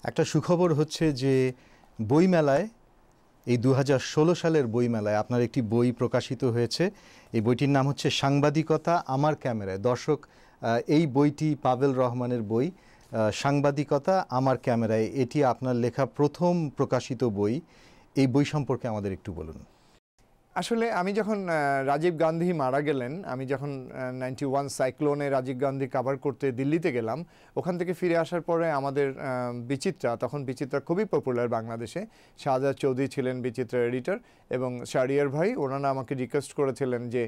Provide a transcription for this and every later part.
একটা সুখবর হচ্ছে যে বইমেলায় এই 2016 সালের বইমেলায় আপনার একটি বই প্রকাশিত হয়েছে। এই বইটির নাম হচ্ছে সাংবাদিকতা আমার ক্যামেরায়। দর্শক, এই বইটি পাভেল রহমানের বই, সাংবাদিকতা আমার ক্যামেরায়। এটি আপনার লেখা প্রথম প্রকাশিত বই। এই বই সম্পর্কে আমাদের একটু বলুন। আসলে আমি যখন রাজীব গান্ধী মারা গেলেন, আমি যখন 91 সাইক্লোনে রাজীব গান্ধী কভার করতে দিল্লিতে গেলাম, ওখান থেকে ফিরে আসার পরে আমাদের বিচিত্রা, তখন বিচিত্রা খুবই পপুলার বাংলাদেশে, শাহজাদ চৌধুরী ছিলেন বিচিত্রার এডিটর এবং শাহরিয়ার ভাই, ওনারা আমাকে রিকোয়েস্ট করেছিলেন যে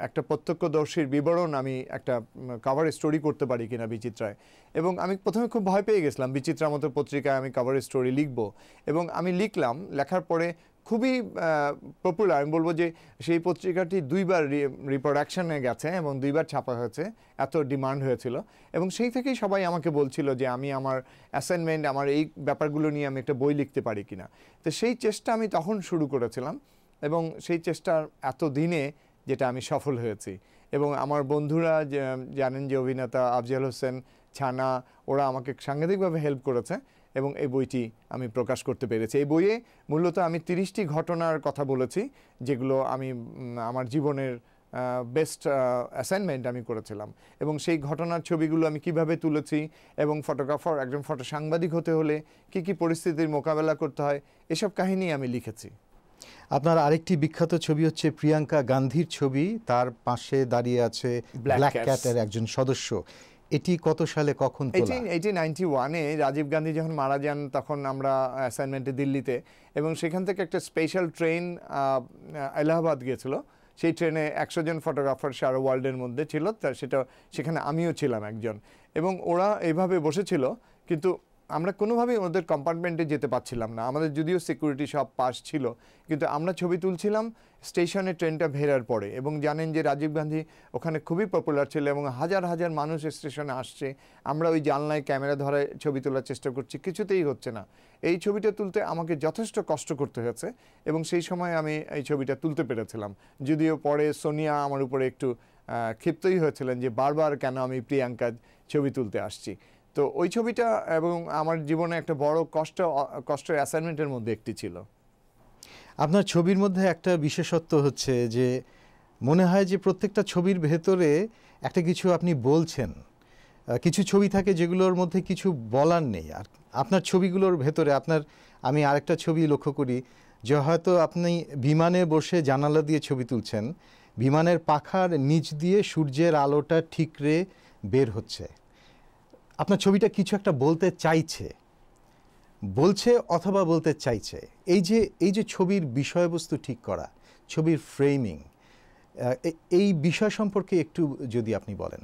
একটা প্রত্যক্ষদর্শীর বিবরণ আমি একটা কভার স্টোরি করতে পারি কিনা বিচিত্রায়। এবং আমি প্রথমে খুব ভয় পেয়ে গেছিলাম, বিচিত্রার মতো পত্রিকায় আমি কভার স্টোরি লিখব। এবং আমি লিখলাম, লেখার পরে খুবই পপুলার। আমি বলবো যে সেই পত্রিকাটি 2বার রিপ্রোডাকশনে গেছে এবং 2বার ছাপা হয়েছে, এত ডিমান্ড হয়েছিল। এবং সেই থেকেই সবাই আমাকে বলছিল যে আমি আমার অ্যাসাইনমেন্ট, আমার এই ব্যাপারগুলো নিয়ে আমি একটা বই লিখতে পারি কিনা। তো সেই চেষ্টা আমি তখন শুরু করেছিলাম এবং সেই চেষ্টার এত দিনে যেটা আমি সফল হয়েছি। এবং আমার বন্ধুরা জানেন যে অভিনেতা আফজাল হোসেন, ছানা, ওরা আমাকে সাংঘাতিকভাবে হেল্প করেছে এবং এই বইটি আমি প্রকাশ করতে পেরেছি। এই বইয়ে মূলত আমি 30টি ঘটনার কথা বলেছি, যেগুলো আমি আমার জীবনের বেস্ট অ্যাসাইনমেন্ট আমি করেছিলাম। এবং সেই ঘটনার ছবিগুলো আমি কিভাবে তুলেছি এবং ফটোগ্রাফার, একজন ফটো সাংবাদিক হতে হলে কি কি পরিস্থিতির মোকাবেলা করতে হয়, এসব কাহিনী আমি লিখেছি। আপনার আরেকটি বিখ্যাত ছবি হচ্ছে প্রিয়াঙ্কা গান্ধীর ছবি, তার পাশে দাঁড়িয়ে আছে ব্ল্যাক ক্যাটের একজন সদস্য। এটি কত সালে কখন তোলা? 1891-এ রাজীব গান্ধী যখন মারা যান, তখন আমরা অ্যাসাইনমেন্টে দিল্লিতে, এবং সেখান থেকে একটা স্পেশাল ট্রেন এলাহাবাদ গিয়েছিল। সেই ট্রেনে 100 জন ফটোগ্রাফার সারা ওয়ার্ল্ডের মধ্যে ছিল, সেখানে আমিও ছিলাম একজন। এবং ওরা এইভাবে বসেছিল, কিন্তু আমরা কোনোভাবেই ওদের কম্পার্টমেন্টে যেতে পারছিলাম না। আমাদের যদিও সিকিউরিটি সব পাস ছিল, কিন্তু আমরা ছবি তুলছিলাম স্টেশনে ট্রেনটা ভেরার পরে। এবং জানেন যে রাজীব গান্ধী ওখানে খুবই পপুলার ছিল এবং হাজার হাজার মানুষ স্টেশনে আসছে। আমরা ওই জানলায় ক্যামেরা ধরে ছবি তোলার চেষ্টা করছি, কিছুতেই হচ্ছে না। এই ছবিটা তুলতে আমাকে যথেষ্ট কষ্ট করতে হয়েছে এবং সেই সময় আমি এই ছবিটা তুলতে পেরেছিলাম। যদিও পরে সোনিয়া আমার উপরে একটু ক্ষিপ্তই হয়েছিলেন যে বারবার কেন আমি প্রিয়াঙ্কার ছবি তুলতে আসছি। তো ওই ছবিটা এবং আমার জীবনে একটা বড় কষ্টের অ্যাসাইনমেন্টের মধ্যে একটি ছিল। আপনার ছবির মধ্যে একটা বিশেষত্ব হচ্ছে যে মনে হয় যে প্রত্যেকটা ছবির ভেতরে একটা কিছু আপনি বলছেন। কিছু ছবি থাকে যেগুলোর মধ্যে কিছু বলার নেই, আর আপনার ছবিগুলোর ভেতরে আমি আরেকটা ছবি লক্ষ্য করি যে হয়তো আপনি বিমানে বসে জানালা দিয়ে ছবি তুলছেন, বিমানের পাখার নিচ দিয়ে সূর্যের আলোটা ঠিকরে বের হচ্ছে। আপনার ছবিটা কিছু একটা বলছে অথবা বলতে চাইছে। এই যে ছবির বিষয়বস্তু ঠিক করা, ছবির ফ্রেমিং, এই বিষয় সম্পর্কে একটু যদি আপনি বলেন।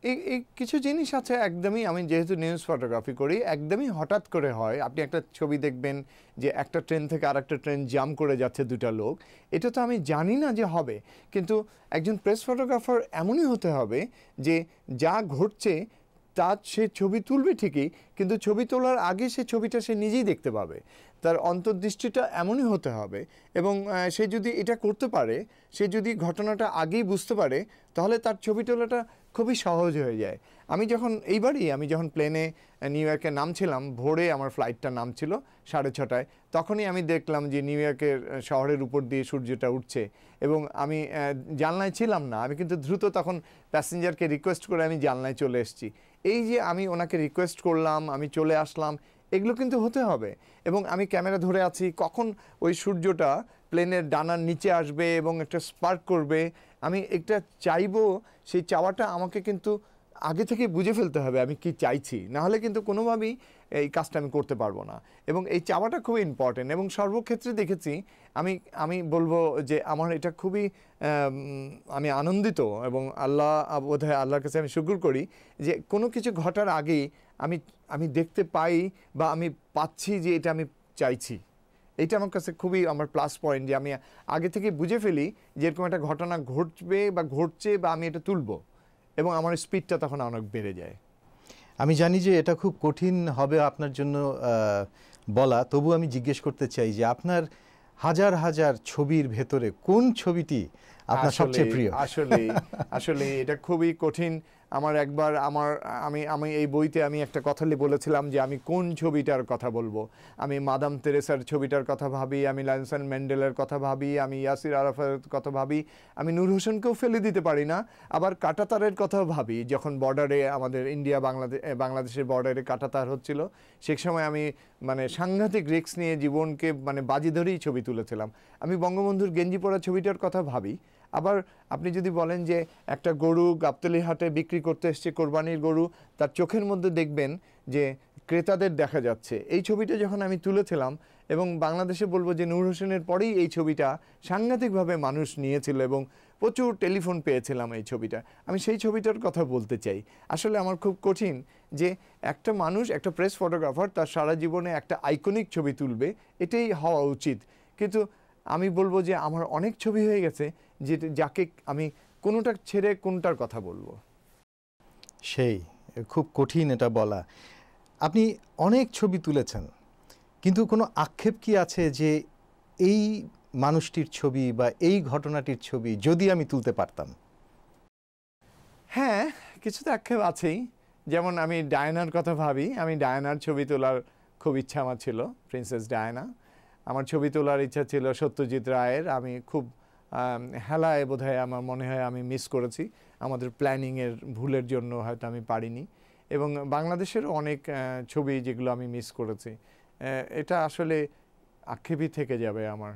এই কিছু জিনিস আছে একদমই, আমি যেহেতু নিউজ ফটোগ্রাফি করি, একদমই হঠাৎ করে হয়। আপনি একটা ছবি দেখবেন যে একটা ট্রেন থেকে আরেকটা ট্রেন জাম করে যাচ্ছে দুটা লোক, এটা তো আমি জানি না যে হবে। কিন্তু একজন প্রেস ফটোগ্রাফার এমনই হতে হবে যে যা ঘটছে সে ছবি তুলবে ঠিকই, কিন্তু ছবি তোলার আগে সে ছবিটা সে নিজেই দেখতে পাবে। তার অন্তর্দৃষ্টিটা এমনই হতে হবে এবং সে যদি এটা করতে পারে, সে যদি ঘটনাটা আগেই বুঝতে পারে, তাহলে তার ছবি তোলাটা খুবই সহজ হয়ে যায়। আমি যখন প্লেনে নিউ ইয়র্কে নামছিলাম, ভোরে আমার ফ্লাইটটা নামছিল 6:30টায়, তখনই আমি দেখলাম যে নিউ ইয়র্কের শহরের উপর দিয়ে সূর্যটা উঠছে এবং আমি জানলায় ছিলাম না। আমি কিন্তু দ্রুত তখন প্যাসেঞ্জারকে রিকোয়েস্ট করে আমি জানলায় চলে এসেছি। এই যে আমি ওনাকে রিকোয়েস্ট করলাম, আমি চলে আসলাম, এগুলো কিন্তু হতে হবে। এবং আমি ক্যামেরা ধরে আছি, কখন ওই সূর্যটা প্লেনের ডানার নিচে আসবে এবং একটা স্পার্ক করবে, আমি একটা চাইবো। সেই চাওয়াটা আমাকে কিন্তু আগে থেকে বুঝে ফেলতে হবে আমি কি চাইছি, নাহলে কিন্তু কোনোভাবেই এই কাজটা আমি করতে পারবো না। এবং এই চাওয়াটা খুবই ইম্পর্টেন্ট। এবং সর্বক্ষেত্রে দেখেছি, আমি বলবো যে আমার এটা খুবই আমি আনন্দিত এবং বোধহয় আল্লাহর কাছে আমি শুকর করি যে কোনো কিছু ঘটার আগেই আমি দেখতে পাই বা আমি পাচ্ছি যে এটা আমি চাইছি। এটা আমার কাছে খুবই আমার প্লাস পয়েন্ট, যে আমি আগে থেকে বুঝে ফেলি যে এরকম একটা ঘটনা ঘটবে বা ঘটছে বা আমি এটা তুলব, এবং আমার স্পিডটা তখন অনেক বেড়ে যায়। আমি জানি যে এটা খুব কঠিন হবে আপনার জন্য বলা, তবু আমি জিজ্ঞেস করতে চাই যে আপনার হাজার হাজার ছবির ভেতরে কোন ছবিটি আপনার সবচেয়ে প্রিয়? আসলে এটা খুবই কঠিন। আমার একবার আমি এই বইতে আমি একটা কথা বলেছিলাম যে আমি কোন ছবিটার কথা বলবো। আমি মাদাম তেরেসার ছবিটার কথা ভাবি, আমি নেলসন ম্যান্ডেলার কথা ভাবি, আমি ইয়াসির আরাফাতের কথা ভাবি, আমি নূর হোসেনকেও ফেলে দিতে পারি না। আবার কাঁটাতারের কথাও ভাবি, যখন বর্ডারে আমাদের ইন্ডিয়া বাংলাদেশের বর্ডারে কাঁটাতার হচ্ছিল, সে সময় আমি মানে সাংঘাতিক রিস্ক নিয়ে জীবনকে মানে বাজি ধরেই ছবি তুলেছিলাম। আমি বঙ্গবন্ধুর গেঞ্জি পরা ছবিটার কথা ভাবি। আবার আপনি যদি বলেন যে একটা গরু গাবতলী হাটে বিক্রি করতে এসছে, কোরবানির গরু, তার চোখের মধ্যে দেখবেন যে ক্রেতাদের দেখা যাচ্ছে, এই ছবিটা যখন আমি তুলেছিলাম, এবং বাংলাদেশে বলবো যে নূর হোসেনের পরেই এই ছবিটা সাংঘাতিকভাবে মানুষ নিয়েছিল এবং প্রচুর টেলিফোন পেয়েছিলাম এই ছবিটা। আমি সেই ছবিটার কথা বলতে চাই। আসলে আমার খুব কঠিন যে একটা মানুষ, একটা প্রেস ফটোগ্রাফার তার সারা জীবনে একটা আইকনিক ছবি তুলবে, এটাই হওয়া উচিত। কিন্তু আমি বলবো যে আমার অনেক ছবি হয়ে গেছে যাকে আমি কোনোটা ছেড়ে কোনটার কথা বলবো। সেই খুব কঠিন এটা বলা। আপনি অনেক ছবি তুলেছেন, কিন্তু কোনো আক্ষেপ কি আছে যে এই মানুষটির ছবি বা এই ঘটনাটির ছবি যদি আমি তুলতে পারতাম? হ্যাঁ, কিছু তো আক্ষেপ আছেই। যেমন আমি ডায়ানার কথা ভাবি, আমি ডায়ানার ছবি তোলার খুব ইচ্ছা আমার ছিল, প্রিন্সেস ডায়ানা। আমার ছবি তোলার ইচ্ছা ছিল সত্যজিৎ রায়ের। আমি খুব হেলায় বোধহয় আমার মনে হয় আমি মিস করেছি, আমাদের প্ল্যানিংয়ের ভুলের জন্য হয়তো আমি পারিনি। এবং বাংলাদেশেরও অনেক ছবি যেগুলো আমি মিস করেছি। এটা আসলে আক্ষেপই থেকে যাবে আমার।